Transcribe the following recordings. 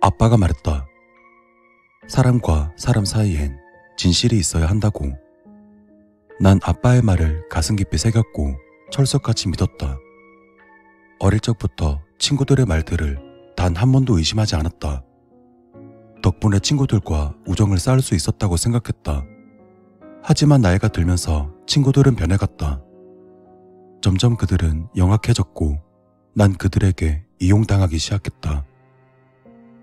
아빠가 말했다. 사람과 사람 사이엔 진실이 있어야 한다고. 난 아빠의 말을 가슴 깊이 새겼고 철석같이 믿었다. 어릴 적부터 친구들의 말들을 단 한 번도 의심하지 않았다. 덕분에 친구들과 우정을 쌓을 수 있었다고 생각했다. 하지만 나이가 들면서 친구들은 변해갔다. 점점 그들은 영악해졌고 난 그들에게 이용당하기 시작했다.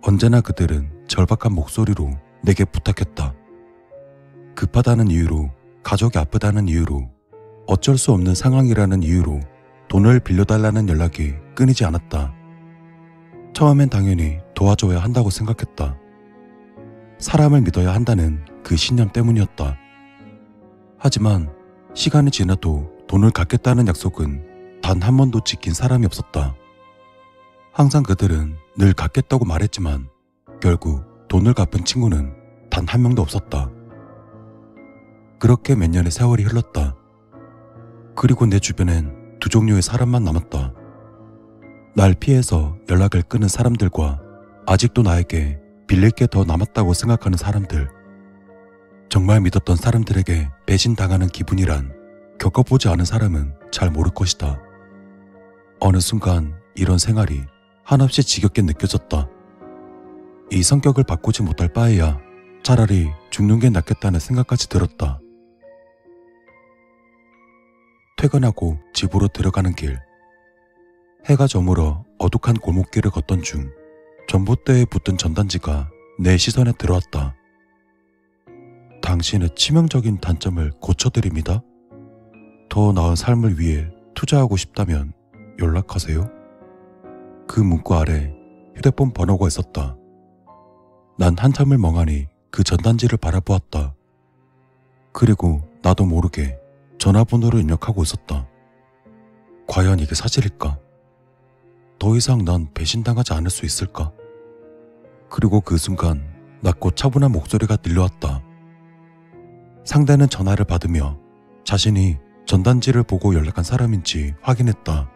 언제나 그들은 절박한 목소리로 내게 부탁했다. 급하다는 이유로, 가족이 아프다는 이유로, 어쩔 수 없는 상황이라는 이유로 돈을 빌려달라는 연락이 끊이지 않았다. 처음엔 당연히 도와줘야 한다고 생각했다. 사람을 믿어야 한다는 그 신념 때문이었다. 하지만 시간이 지나도 돈을 갚겠다는 약속은 단 한 번도 지킨 사람이 없었다. 항상 그들은 늘 갚겠다고 말했지만 결국 돈을 갚은 친구는 단 한 명도 없었다. 그렇게 몇 년의 세월이 흘렀다. 그리고 내 주변엔 두 종류의 사람만 남았다. 날 피해서 연락을 끊은 사람들과 아직도 나에게 빌릴 게 더 남았다고 생각하는 사람들. 정말 믿었던 사람들에게 배신당하는 기분이란 겪어보지 않은 사람은 잘 모를 것이다. 어느 순간 이런 생활이 한없이 지겹게 느껴졌다. 이 성격을 바꾸지 못할 바에야 차라리 죽는 게 낫겠다는 생각까지 들었다. 퇴근하고 집으로 들어가는 길. 해가 저물어 어둑한 골목길을 걷던 중 전봇대에 붙은 전단지가 내 시선에 들어왔다. 당신의 치명적인 단점을 고쳐드립니다. 더 나은 삶을 위해 투자하고 싶다면 연락하세요. 그 문구 아래 휴대폰 번호가 있었다. 난 한참을 멍하니 그 전단지를 바라보았다. 그리고 나도 모르게 전화번호를 입력하고 있었다. 과연 이게 사실일까? 더 이상 난 배신당하지 않을 수 있을까? 그리고 그 순간 낮고 차분한 목소리가 들려왔다. 상대는 전화를 받으며 자신이 전단지를 보고 연락한 사람인지 확인했다.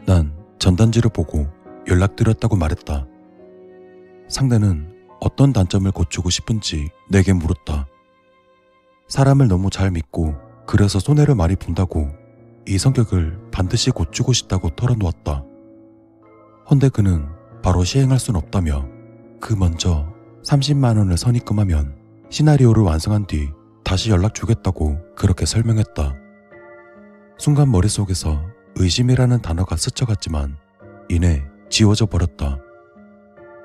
난 전단지를 보고 연락드렸다고 말했다. 상대는 어떤 단점을 고치고 싶은지 내게 물었다. 사람을 너무 잘 믿고 그래서 손해를 많이 본다고 이 성격을 반드시 고치고 싶다고 털어놓았다. 헌데 그는 바로 시행할 순 없다며 그 먼저 30만 원을 선입금하면 시나리오를 완성한 뒤 다시 연락 주겠다고 그렇게 설명했다. 순간 머릿속에서 의심이라는 단어가 스쳐갔지만 이내 지워져 버렸다.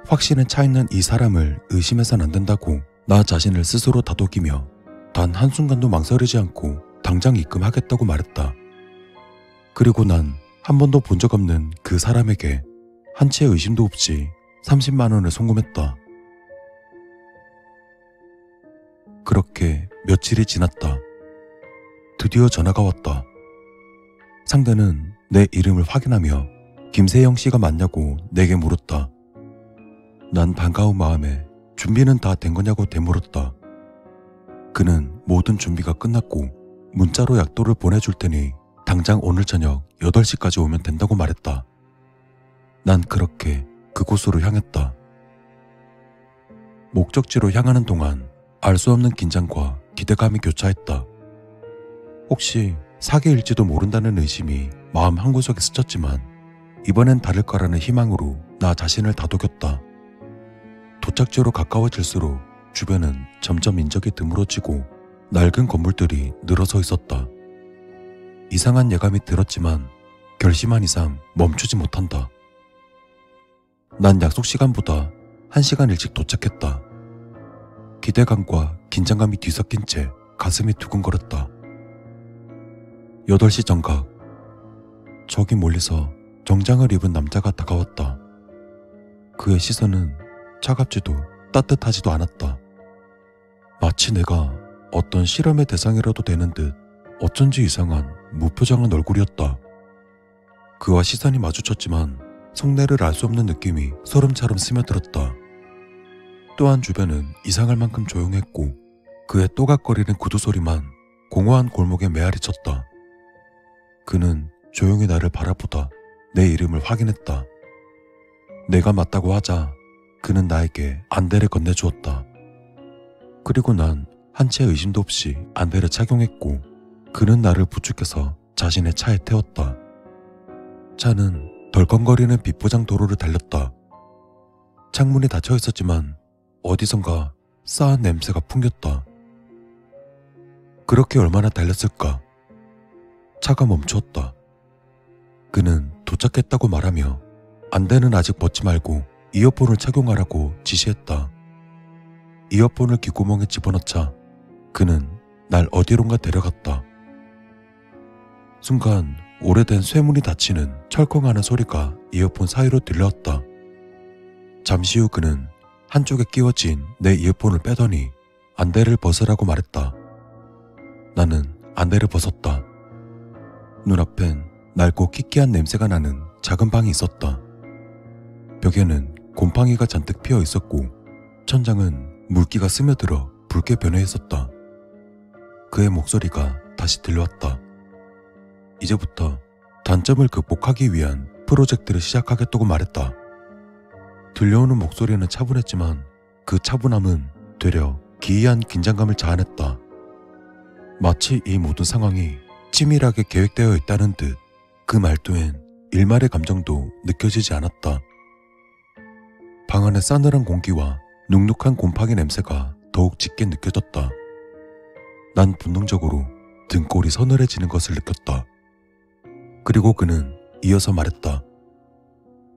확신에 차있는 이 사람을 의심해선 안 된다고 나 자신을 스스로 다독이며 단 한순간도 망설이지 않고 당장 입금하겠다고 말했다. 그리고 난 한 번도 본 적 없는 그 사람에게 한 채의 의심도 없이 30만 원을 송금했다. 그렇게 며칠이 지났다. 드디어 전화가 왔다. 상대는 내 이름을 확인하며 김세영 씨가 맞냐고 내게 물었다. 난 반가운 마음에 준비는 다 된 거냐고 되물었다. 그는 모든 준비가 끝났고 문자로 약도를 보내줄 테니 당장 오늘 저녁 8시까지 오면 된다고 말했다. 난 그렇게 그곳으로 향했다. 목적지로 향하는 동안 알 수 없는 긴장과 기대감이 교차했다. 혹시 사기일지도 모른다는 의심이 마음 한구석에 스쳤지만 이번엔 다를 거라는 희망으로 나 자신을 다독였다. 도착지로 가까워질수록 주변은 점점 인적이 드물어지고 낡은 건물들이 늘어서 있었다. 이상한 예감이 들었지만 결심한 이상 멈추지 못한다. 난 약속 시간보다 1시간 일찍 도착했다. 기대감과 긴장감이 뒤섞인 채 가슴이 두근거렸다. 8시 정각. 저기 멀리서 정장을 입은 남자가 다가왔다. 그의 시선은 차갑지도 따뜻하지도 않았다. 마치 내가 어떤 실험의 대상이라도 되는 듯 어쩐지 이상한 무표정한 얼굴이었다. 그와 시선이 마주쳤지만 속내를 알 수 없는 느낌이 소름처럼 스며들었다. 또한 주변은 이상할 만큼 조용했고 그의 또각거리는 구두 소리만 공허한 골목에 메아리 쳤다. 그는 조용히 나를 바라보다 내 이름을 확인했다. 내가 맞다고 하자 그는 나에게 안대를 건네주었다. 그리고 난 한 채 의심도 없이 안대를 착용했고 그는 나를 부축해서 자신의 차에 태웠다. 차는 덜컹거리는 비포장 도로를 달렸다. 창문이 닫혀 있었지만 어디선가 싸한 냄새가 풍겼다. 그렇게 얼마나 달렸을까? 차가 멈추었다. 그는 도착했다고 말하며 안대는 아직 벗지 말고 이어폰을 착용하라고 지시했다. 이어폰을 귓구멍에 집어넣자 그는 날 어디론가 데려갔다. 순간 오래된 쇠문이 닫히는 철컹하는 소리가 이어폰 사이로 들려왔다. 잠시 후 그는 한쪽에 끼워진 내 이어폰을 빼더니 안대를 벗으라고 말했다. 나는 안대를 벗었다. 눈앞엔 낡고 키키한 냄새가 나는 작은 방이 있었다. 벽에는 곰팡이가 잔뜩 피어 있었고 천장은 물기가 스며들어 붉게 변해 있었다. 그의 목소리가 다시 들려왔다. 이제부터 단점을 극복하기 위한 프로젝트를 시작하겠다고 말했다. 들려오는 목소리는 차분했지만 그 차분함은 되려 기이한 긴장감을 자아냈다. 마치 이 모든 상황이 치밀하게 계획되어 있다는 듯 그 말투엔 일말의 감정도 느껴지지 않았다. 방 안의 싸늘한 공기와 눅눅한 곰팡이 냄새가 더욱 짙게 느껴졌다. 난 본능적으로 등골이 서늘해지는 것을 느꼈다. 그리고 그는 이어서 말했다.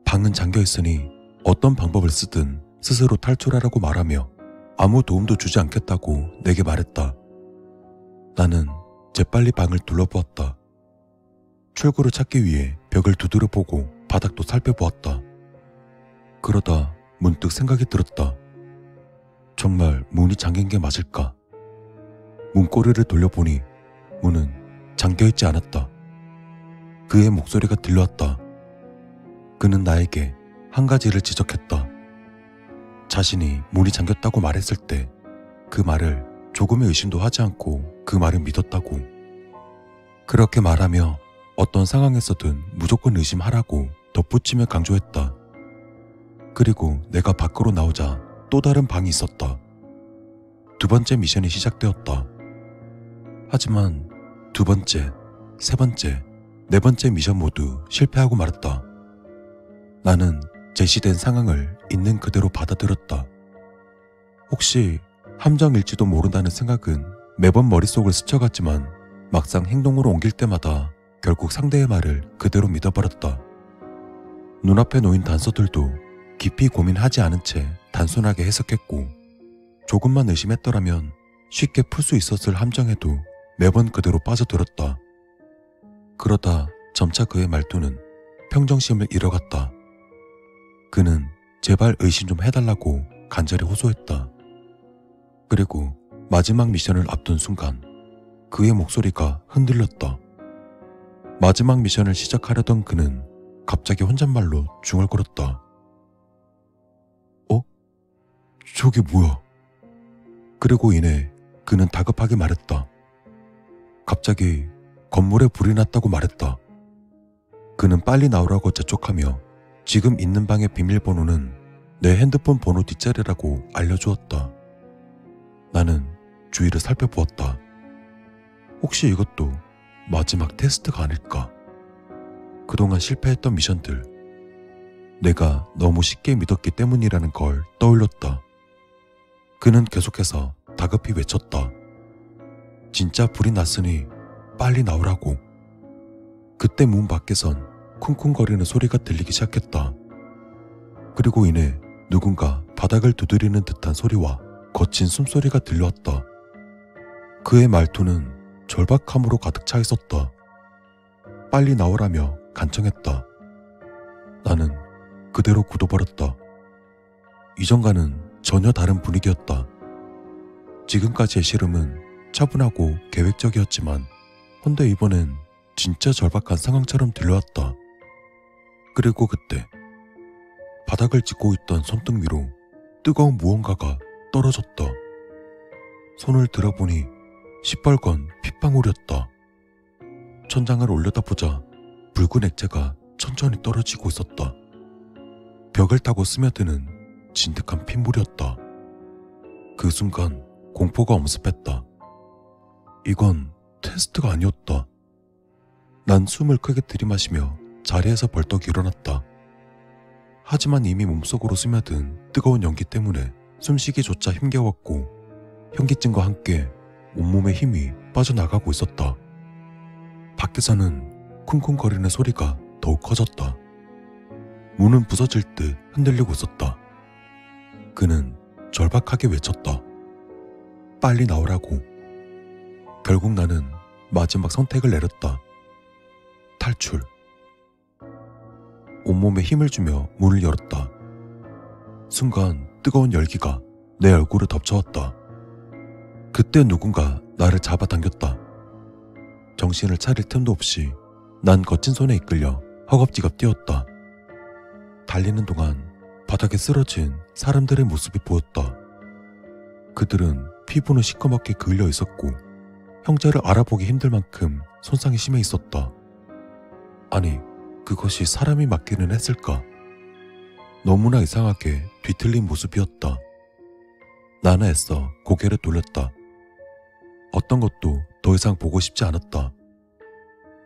방은 잠겨 있으니 어떤 방법을 쓰든 스스로 탈출하라고 말하며 아무 도움도 주지 않겠다고 내게 말했다. 나는 재빨리 방을 둘러보았다. 출구를 찾기 위해 벽을 두드려 보고 바닥도 살펴보았다. 그러다 문득 생각이 들었다. 정말 문이 잠긴 게 맞을까? 문고리를 돌려보니 문은 잠겨있지 않았다. 그의 목소리가 들려왔다. 그는 나에게 한 가지를 지적했다. 자신이 문이 잠겼다고 말했을 때 그 말을 조금의 의심도 하지 않고 그 말을 믿었다고. 그렇게 말하며 어떤 상황에서든 무조건 의심하라고 덧붙이며 강조했다. 그리고 내가 밖으로 나오자 또 다른 방이 있었다. 두 번째 미션이 시작되었다. 하지만 두 번째, 세 번째, 네 번째 미션 모두 실패하고 말았다. 나는 제시된 상황을 있는 그대로 받아들였다. 혹시 함정일지도 모른다는 생각은 매번 머릿속을 스쳐갔지만 막상 행동으로 옮길 때마다 결국 상대의 말을 그대로 믿어버렸다. 눈앞에 놓인 단서들도 깊이 고민하지 않은 채 단순하게 해석했고 조금만 의심했더라면 쉽게 풀 수 있었을 함정에도 매번 그대로 빠져들었다. 그러다 점차 그의 말투는 평정심을 잃어갔다. 그는 제발 의심 좀 해달라고 간절히 호소했다. 그리고 마지막 미션을 앞둔 순간 그의 목소리가 흔들렸다. 마지막 미션을 시작하려던 그는 갑자기 혼잣말로 중얼거렸다. 저게 뭐야? 그리고 이내 그는 다급하게 말했다. 갑자기 건물에 불이 났다고 말했다. 그는 빨리 나오라고 재촉하며 지금 있는 방의 비밀번호는 내 핸드폰 번호 뒷자리라고 알려주었다. 나는 주위를 살펴보았다. 혹시 이것도 마지막 테스트가 아닐까? 그동안 실패했던 미션들, 내가 너무 쉽게 믿었기 때문이라는 걸 떠올렸다. 그는 계속해서 다급히 외쳤다. 진짜 불이 났으니 빨리 나오라고. 그때 문 밖에선 쿵쿵거리는 소리가 들리기 시작했다. 그리고 이내 누군가 바닥을 두드리는 듯한 소리와 거친 숨소리가 들려왔다. 그의 말투는 절박함으로 가득 차 있었다. 빨리 나오라며 간청했다. 나는 그대로 굳어버렸다. 이전과는 전혀 다른 분위기였다. 지금까지의 씨름은 차분하고 계획적이었지만 헌데 이번엔 진짜 절박한 상황처럼 들려왔다. 그리고 그때 바닥을 짚고 있던 손등 위로 뜨거운 무언가가 떨어졌다. 손을 들어보니 시뻘건 핏방울이었다. 천장을 올려다보자 붉은 액체가 천천히 떨어지고 있었다. 벽을 타고 스며드는 진득한 핏물이었다. 그 순간 공포가 엄습했다. 이건 테스트가 아니었다. 난 숨을 크게 들이마시며 자리에서 벌떡 일어났다. 하지만 이미 몸속으로 스며든 뜨거운 연기 때문에 숨쉬기조차 힘겨웠고 현기증과 함께 온몸에 힘이 빠져나가고 있었다. 밖에서는 쿵쿵거리는 소리가 더욱 커졌다. 문은 부서질 듯 흔들리고 있었다. 그는 절박하게 외쳤다. 빨리 나오라고. 결국 나는 마지막 선택을 내렸다. 탈출. 온몸에 힘을 주며 문을 열었다. 순간 뜨거운 열기가 내 얼굴을 덮쳐왔다. 그때 누군가 나를 잡아당겼다. 정신을 차릴 틈도 없이 난 거친 손에 이끌려 허겁지겁 뛰었다. 달리는 동안 바닥에 쓰러진 사람들의 모습이 보였다. 그들은 피부는 시커멓게 그을려 있었고 형체를 알아보기 힘들 만큼 손상이 심해 있었다. 아니, 그것이 사람이 맞기는 했을까? 너무나 이상하게 뒤틀린 모습이었다. 나는 애써 고개를 돌렸다. 어떤 것도 더 이상 보고 싶지 않았다.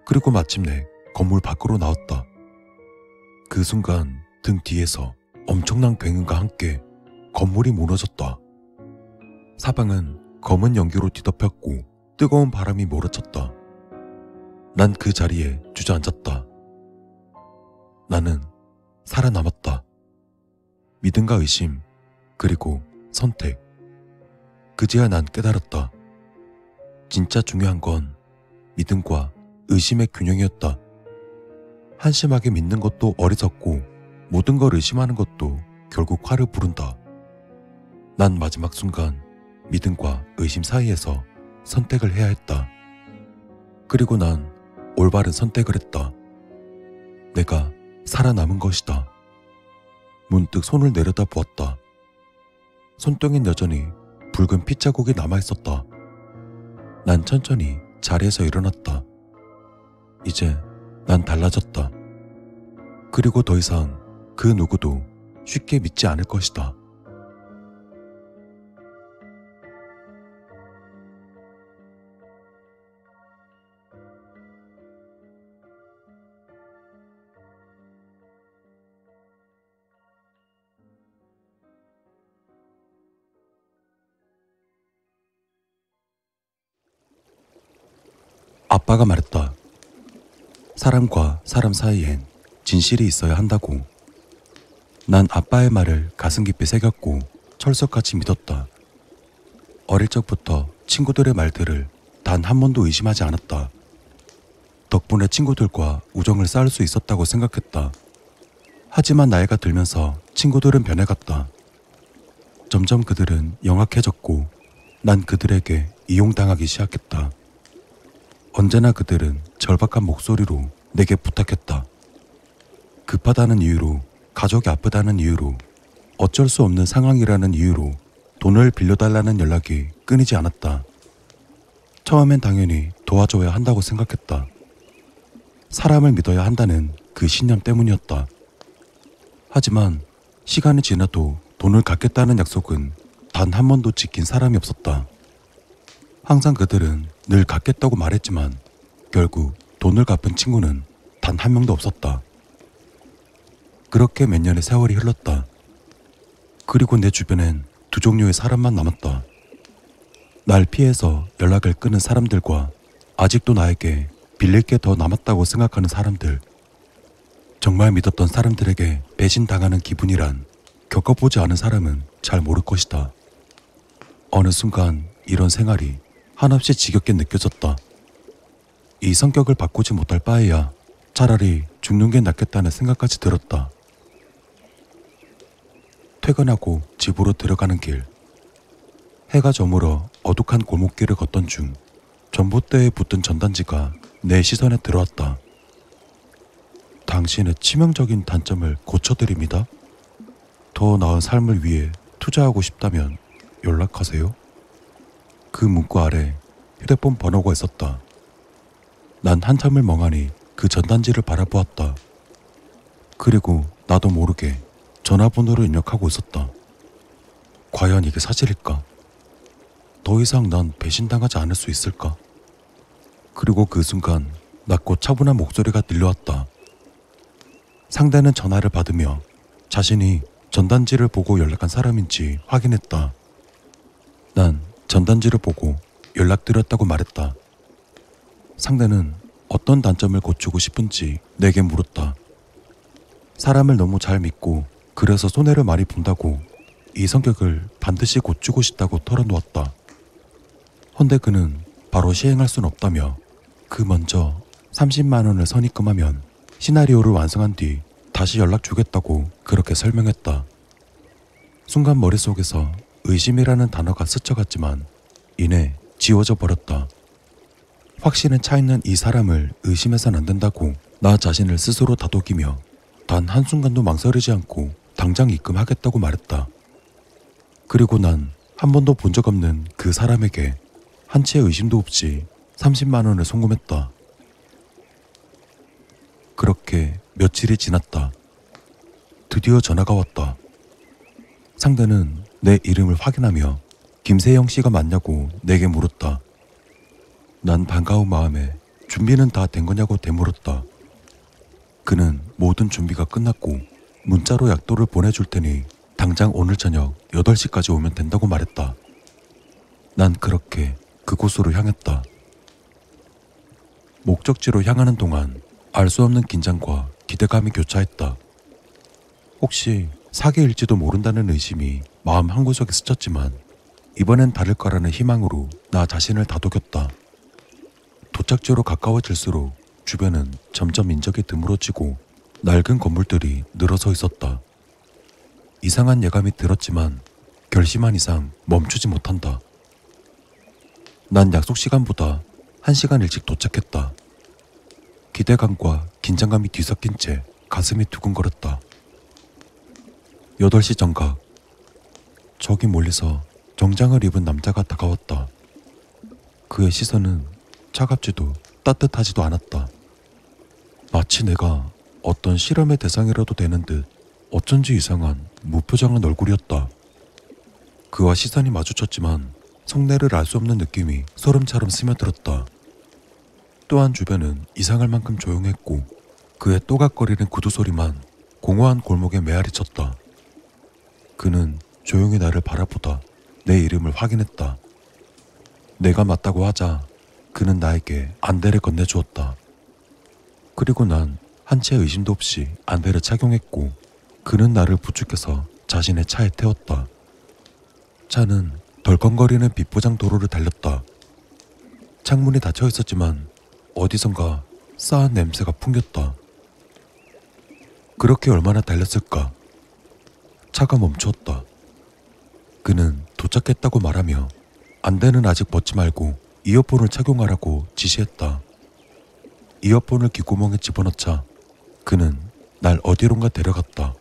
그리고 마침내 건물 밖으로 나왔다. 그 순간 등 뒤에서 엄청난 굉음과 함께 건물이 무너졌다. 사방은 검은 연기로 뒤덮였고 뜨거운 바람이 몰아쳤다. 난 그 자리에 주저앉았다. 나는 살아남았다. 믿음과 의심, 그리고 선택. 그제야 난 깨달았다. 진짜 중요한 건 믿음과 의심의 균형이었다. 한심하게 믿는 것도 어리석고 모든 걸 의심하는 것도 결국 화를 부른다. 난 마지막 순간 믿음과 의심 사이에서 선택을 해야 했다. 그리고 난 올바른 선택을 했다. 내가 살아남은 것이다. 문득 손을 내려다 보았다. 손등엔 여전히 붉은 핏자국이 남아있었다. 난 천천히 자리에서 일어났다. 이제 난 달라졌다. 그리고 더 이상 그 누구도 쉽게 믿지 않을 것이다. 아빠가 말했다. 사람과 사람 사이엔 진실이 있어야 한다고. 난 아빠의 말을 가슴 깊이 새겼고 철석같이 믿었다. 어릴 적부터 친구들의 말들을 단 한 번도 의심하지 않았다. 덕분에 친구들과 우정을 쌓을 수 있었다고 생각했다. 하지만 나이가 들면서 친구들은 변해갔다. 점점 그들은 영악해졌고 난 그들에게 이용당하기 시작했다. 언제나 그들은 절박한 목소리로 내게 부탁했다. 급하다는 이유로, 가족이 아프다는 이유로, 어쩔 수 없는 상황이라는 이유로 돈을 빌려달라는 연락이 끊이지 않았다. 처음엔 당연히 도와줘야 한다고 생각했다. 사람을 믿어야 한다는 그 신념 때문이었다. 하지만 시간이 지나도 돈을 갚겠다는 약속은 단 한 번도 지킨 사람이 없었다. 항상 그들은 늘 갚겠다고 말했지만 결국 돈을 갚은 친구는 단 한 명도 없었다. 그렇게 몇 년의 세월이 흘렀다. 그리고 내 주변엔 두 종류의 사람만 남았다. 날 피해서 연락을 끊은 사람들과 아직도 나에게 빌릴 게 더 남았다고 생각하는 사람들. 정말 믿었던 사람들에게 배신당하는 기분이란 겪어보지 않은 사람은 잘 모를 것이다. 어느 순간 이런 생활이 한없이 지겹게 느껴졌다. 이 성격을 바꾸지 못할 바에야 차라리 죽는 게 낫겠다는 생각까지 들었다. 퇴근하고 집으로 들어가는 길. 해가 저물어 어둑한 골목길을 걷던 중 전봇대에 붙은 전단지가 내 시선에 들어왔다. 당신의 치명적인 단점을 고쳐드립니다. 더 나은 삶을 위해 투자하고 싶다면 연락하세요. 그 문구 아래 휴대폰 번호가 있었다. 난 한참을 멍하니 그 전단지를 바라보았다. 그리고 나도 모르게 전화번호를 입력하고 있었다. 과연 이게 사실일까? 더 이상 난 배신당하지 않을 수 있을까? 그리고 그 순간 낮고 차분한 목소리가 들려왔다. 상대는 전화를 받으며 자신이 전단지를 보고 연락한 사람인지 확인했다. 난 전단지를 보고 연락드렸다고 말했다. 상대는 어떤 단점을 고치고 싶은지 내게 물었다. 사람을 너무 잘 믿고 그래서 손해를 많이 본다고 이 성격을 반드시 고치고 싶다고 털어놓았다. 헌데 그는 바로 시행할 순 없다며 그 먼저 30만 원을 선입금하면 시나리오를 완성한 뒤 다시 연락 주겠다고 그렇게 설명했다. 순간 머릿속에서 의심이라는 단어가 스쳐갔지만 이내 지워져 버렸다. 확신에 차 있는 이 사람을 의심해선 안 된다고 나 자신을 스스로 다독이며 단 한순간도 망설이지 않고 당장 입금하겠다고 말했다. 그리고 난 한 번도 본 적 없는 그 사람에게 한치의 의심도 없이 30만 원을 송금했다. 그렇게 며칠이 지났다. 드디어 전화가 왔다. 상대는 내 이름을 확인하며 김세영 씨가 맞냐고 내게 물었다. 난 반가운 마음에 준비는 다 된 거냐고 되물었다. 그는 모든 준비가 끝났고 문자로 약도를 보내줄 테니 당장 오늘 저녁 8시까지 오면 된다고 말했다. 난 그렇게 그곳으로 향했다. 목적지로 향하는 동안 알 수 없는 긴장과 기대감이 교차했다. 혹시 사기일지도 모른다는 의심이 마음 한구석에 스쳤지만 이번엔 다를 거라는 희망으로 나 자신을 다독였다. 도착지로 가까워질수록 주변은 점점 인적이 드물어지고 낡은 건물들이 늘어서 있었다. 이상한 예감이 들었지만 결심한 이상 멈추지 못한다. 난 약속 시간보다 1시간 일찍 도착했다. 기대감과 긴장감이 뒤섞인 채 가슴이 두근거렸다. 8시 정각. 저기 멀리서 정장을 입은 남자가 다가왔다. 그의 시선은 차갑지도 따뜻하지도 않았다. 마치 내가 어떤 실험의 대상이라도 되는 듯 어쩐지 이상한 무표정한 얼굴이었다. 그와 시선이 마주쳤지만 속내를 알 수 없는 느낌이 소름처럼 스며들었다. 또한 주변은 이상할 만큼 조용했고 그의 또각거리는 구두 소리만 공허한 골목에 메아리 쳤다. 그는 조용히 나를 바라보다 내 이름을 확인했다. 내가 맞다고 하자 그는 나에게 안대를 건네주었다. 그리고 난 한치의 의심도 없이 안대를 착용했고 그는 나를 부축해서 자신의 차에 태웠다. 차는 덜컹거리는 비포장 도로를 달렸다. 창문이 닫혀 있었지만 어디선가 싸한 냄새가 풍겼다. 그렇게 얼마나 달렸을까? 차가 멈추었다. 그는 도착했다고 말하며 안대는 아직 벗지 말고 이어폰을 착용하라고 지시했다. 이어폰을 귓구멍에 집어넣자 그는 날 어디론가 데려갔다.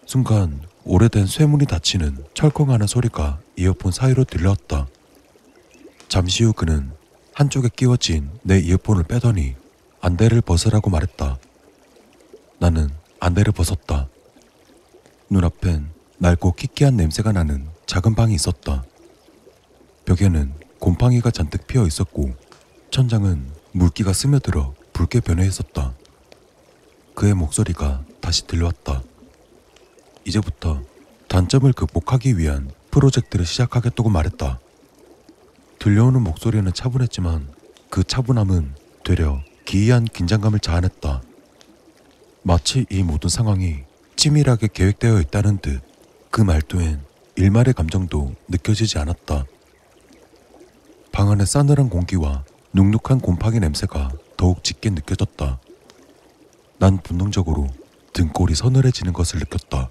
순간 오래된 쇠문이 닫히는 철컹하는 소리가 이어폰 사이로 들려왔다. 잠시 후 그는 한쪽에 끼워진 내 이어폰을 빼더니 안대를 벗으라고 말했다. 나는 안대를 벗었다. 눈앞엔 낡고 키키한 냄새가 나는 작은 방이 있었다. 벽에는 곰팡이가 잔뜩 피어 있었고 천장은 물기가 스며들어 붉게 변해 있었다. 그의 목소리가 다시 들려왔다. 이제부터 단점을 극복하기 위한 프로젝트를 시작하겠다고 말했다. 들려오는 목소리는 차분했지만 그 차분함은 되려 기이한 긴장감을 자아냈다. 마치 이 모든 상황이 치밀하게 계획되어 있다는 듯 그 말투엔 일말의 감정도 느껴지지 않았다. 방 안의 싸늘한 공기와 눅눅한 곰팡이 냄새가 더욱 짙게 느껴졌다. 난 본능적으로 등골이 서늘해지는 것을 느꼈다.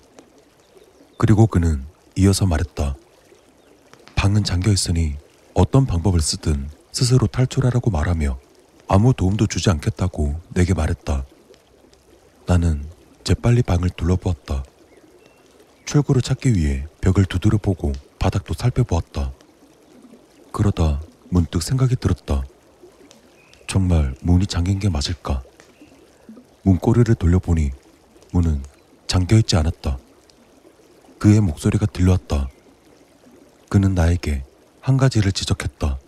그리고 그는 이어서 말했다. 방은 잠겨 있으니 어떤 방법을 쓰든 스스로 탈출하라고 말하며 아무 도움도 주지 않겠다고 내게 말했다. 나는 재빨리 방을 둘러보았다. 출구를 찾기 위해 벽을 두드려 보고 바닥도 살펴보았다. 그러다 문득 생각이 들었다. 정말 문이 잠긴 게 맞을까? 문고리를 돌려보니 문은 잠겨있지 않았다. 그의 목소리가 들려왔다. 그는 나에게 한 가지를 지적했다.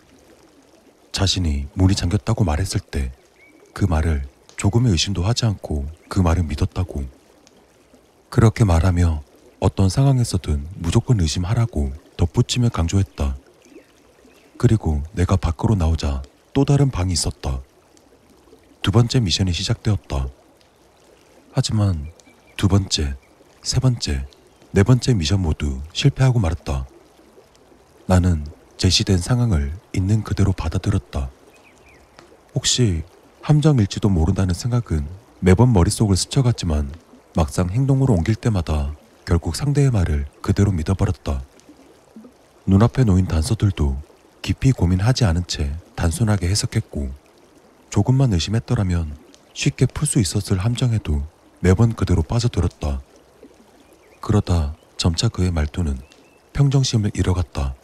자신이 문이 잠겼다고 말했을 때 그 말을 조금의 의심도 하지 않고 그 말을 믿었다고. 그렇게 말하며 어떤 상황에서든 무조건 의심하라고 덧붙이며 강조했다. 그리고 내가 밖으로 나오자 또 다른 방이 있었다. 두 번째 미션이 시작되었다. 하지만 두 번째, 세 번째, 네 번째 미션 모두 실패하고 말았다. 나는 제시된 상황을 있는 그대로 받아들였다. 혹시 함정일지도 모른다는 생각은 매번 머릿속을 스쳐갔지만 막상 행동으로 옮길 때마다 결국 상대의 말을 그대로 믿어버렸다. 눈앞에 놓인 단서들도 깊이 고민하지 않은 채 단순하게 해석했고, 조금만 의심했더라면 쉽게 풀 수 있었을 함정에도 매번 그대로 빠져들었다. 그러다 점차 그의 말투는 평정심을 잃어갔다.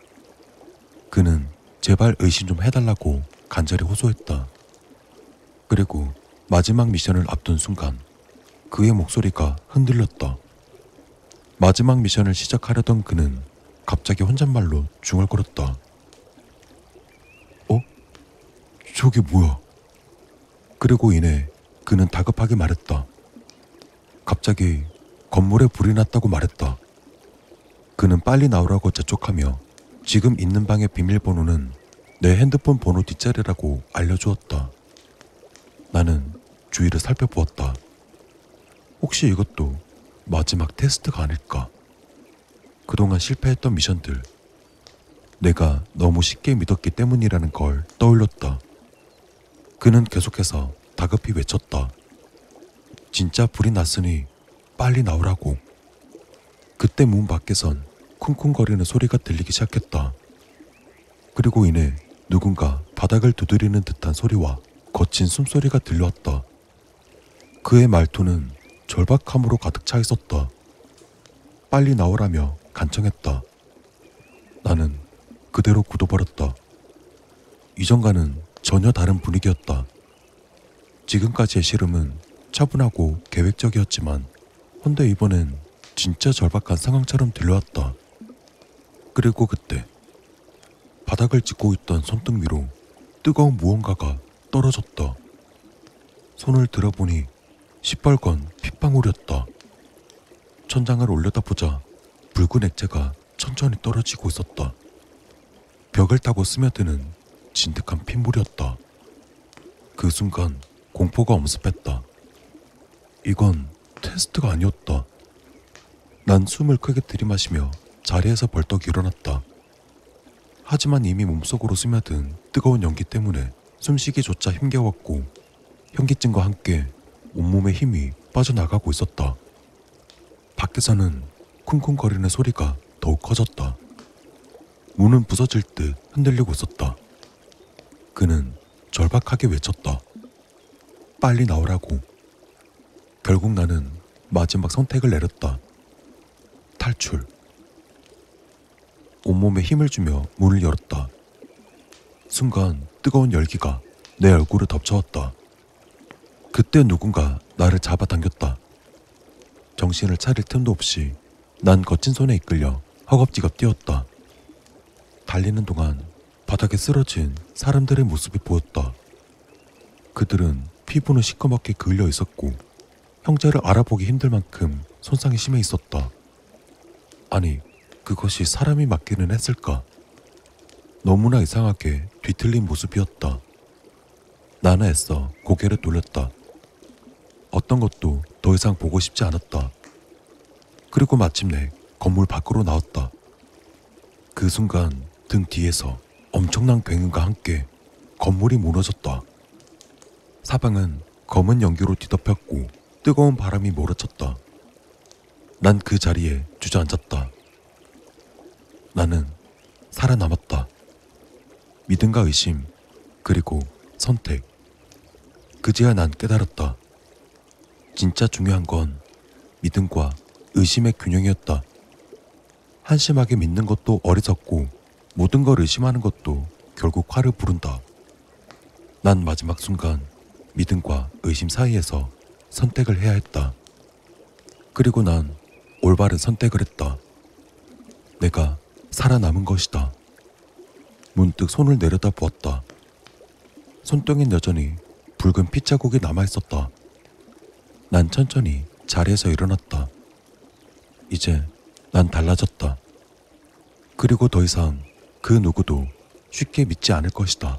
그는 제발 의심 좀 해달라고 간절히 호소했다. 그리고 마지막 미션을 앞둔 순간 그의 목소리가 흔들렸다. 마지막 미션을 시작하려던 그는 갑자기 혼잣말로 중얼거렸다. 저게 뭐야? 그리고 이내 그는 다급하게 말했다. 갑자기 건물에 불이 났다고 말했다. 그는 빨리 나오라고 재촉하며 지금 있는 방의 비밀번호는 내 핸드폰 번호 뒷자리라고 알려주었다. 나는 주위를 살펴보았다. 혹시 이것도 마지막 테스트가 아닐까? 그동안 실패했던 미션들, 내가 너무 쉽게 믿었기 때문이라는 걸 떠올렸다. 그는 계속해서 다급히 외쳤다. 진짜 불이 났으니 빨리 나오라고. 그때 문 밖에선 쿵쿵거리는 소리가 들리기 시작했다. 그리고 이내 누군가 바닥을 두드리는 듯한 소리와 거친 숨소리가 들려왔다. 그의 말투는 절박함으로 가득 차 있었다. 빨리 나오라며 간청했다. 나는 그대로 굳어버렸다. 이전과는 전혀 다른 분위기였다. 지금까지의 씨름은 차분하고 계획적이었지만 헌데 이번엔 진짜 절박한 상황처럼 들려왔다. 그리고 그때 바닥을 짚고 있던 손등 위로 뜨거운 무언가가 떨어졌다. 손을 들어보니 시뻘건 핏방울이었다. 천장을 올려다보자 붉은 액체가 천천히 떨어지고 있었다. 벽을 타고 스며드는 진득한 핏물이었다. 그 순간 공포가 엄습했다. 이건 테스트가 아니었다. 난 숨을 크게 들이마시며 자리에서 벌떡 일어났다. 하지만 이미 몸속으로 스며든 뜨거운 연기 때문에 숨쉬기조차 힘겨웠고 현기증과 함께 온몸에 힘이 빠져나가고 있었다. 밖에서는 쿵쿵거리는 소리가 더욱 커졌다. 문은 부서질 듯 흔들리고 있었다. 그는 절박하게 외쳤다. 빨리 나오라고. 결국 나는 마지막 선택을 내렸다. 탈출. 온몸에 힘을 주며 문을 열었다. 순간 뜨거운 열기가 내 얼굴을 덮쳐왔다. 그때 누군가 나를 잡아당겼다. 정신을 차릴 틈도 없이 난 거친 손에 이끌려 허겁지겁 뛰었다. 달리는 동안 바닥에 쓰러진 사람들의 모습이 보였다. 그들은 피부는 시커멓게 그을려 있었고 형제를 알아보기 힘들 만큼 손상이 심해 있었다. 아니, 그것이 사람이 맞기는 했을까? 너무나 이상하게 뒤틀린 모습이었다. 나는 애써 고개를 돌렸다. 어떤 것도 더 이상 보고 싶지 않았다. 그리고 마침내 건물 밖으로 나왔다. 그 순간 등 뒤에서 엄청난 굉음과 함께 건물이 무너졌다. 사방은 검은 연기로 뒤덮였고 뜨거운 바람이 몰아쳤다. 난 그 자리에 주저앉았다. 나는 살아남았다. 믿음과 의심, 그리고 선택. 그제야 난 깨달았다. 진짜 중요한 건 믿음과 의심의 균형이었다. 한심하게 믿는 것도 어리석고 모든 걸 의심하는 것도 결국 화를 부른다. 난 마지막 순간 믿음과 의심 사이에서 선택을 해야 했다. 그리고 난 올바른 선택을 했다. 내가 살아남은 것이다. 문득 손을 내려다 보았다. 손등엔 여전히 붉은 핏자국이 남아있었다. 난 천천히 자리에서 일어났다. 이제 난 달라졌다. 그리고 더 이상 그 누구도 쉽게 믿지 않을 것이다.